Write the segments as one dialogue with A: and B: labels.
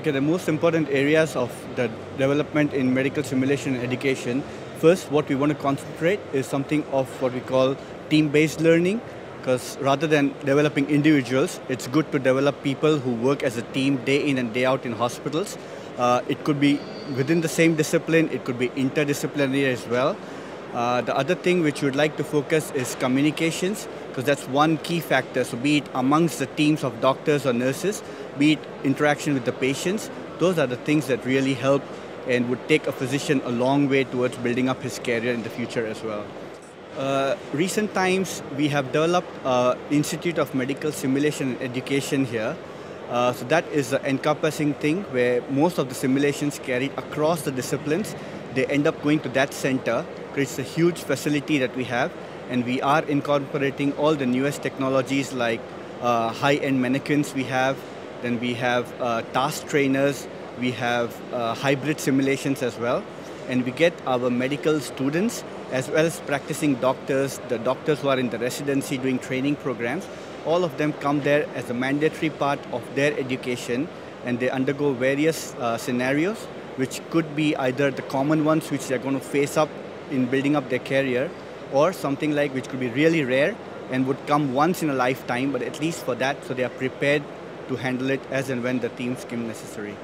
A: Okay, the most important areas of the development in medical simulation and education, first what we want to concentrate is something of what we call team-based learning, because rather than developing individuals, it's good to develop people who work as a team day in and day out in hospitals. It could be within the same discipline, it could be interdisciplinary as well. The other thing which we'd like to focus is communications, because that's one key factor. So be it amongst the teams of doctors or nurses, be it interaction with the patients, those are the things that really help and would take a physician a long way towards building up his career in the future as well. Recent times, we have developed Institute of Medical Simulation and Education here. So that is an encompassing thing where most of the simulations carried across the disciplines, they end up going to that center. It's a huge facility that we have, and we are incorporating all the newest technologies like high-end mannequins we have, then we have task trainers, we have hybrid simulations as well, and we get our medical students as well as practicing doctors, the doctors who are in the residency doing training programs, all of them come there as a mandatory part of their education, and they undergo various scenarios, which could be either the common ones which they're going to face up in building up their career, or something like which could be really rare and would come once in a lifetime, but at least for that, so they are prepared to handle it as and when the teams become necessary.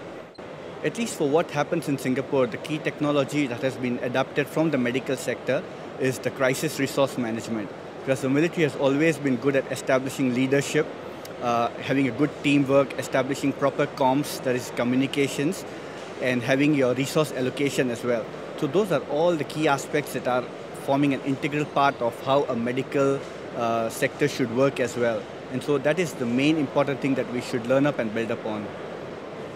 A: At least for what happens in Singapore, the key technology that has been adapted from the medical sector is the crisis resource management. Because the military has always been good at establishing leadership, having a good teamwork, establishing proper comms, that is communications, and having your resource allocation as well. So those are all the key aspects that are forming an integral part of how a medical sector should work as well. And so that is the main important thing that we should learn up and build upon.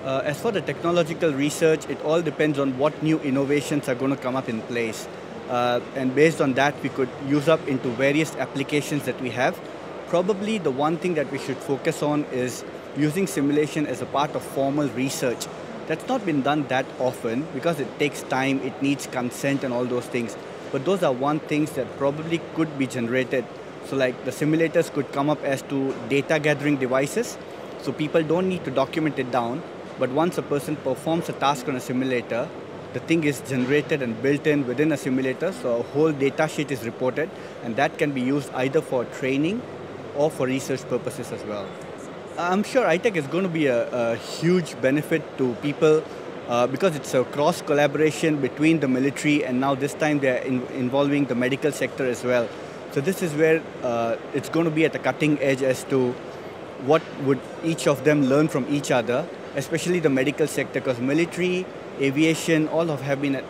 A: As for the technological research, it all depends on what new innovations are going to come up in place. And based on that, we could use up into various applications that we have. Probably the one thing that we should focus on is using simulation as a part of formal research. That's not been done that often because it takes time, it needs consent and all those things. But those are one things that probably could be generated. So like the simulators could come up as to data gathering devices. So people don't need to document it down. But once a person performs a task on a simulator, the thing is generated and built in within a simulator. So a whole data sheet is reported, and that can be used either for training or for research purposes as well. I'm sure ITEC is going to be a huge benefit to people because it's a cross collaboration between the military, and now this time they're involving the medical sector as well. So this is where it's going to be at the cutting edge as to what would each of them learn from each other, especially the medical sector, because military, aviation, all have been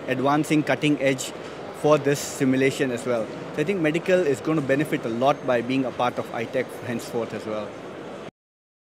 A: advancing cutting edge for this simulation as well. So I think medical is going to benefit a lot by being a part of ITEC henceforth as well.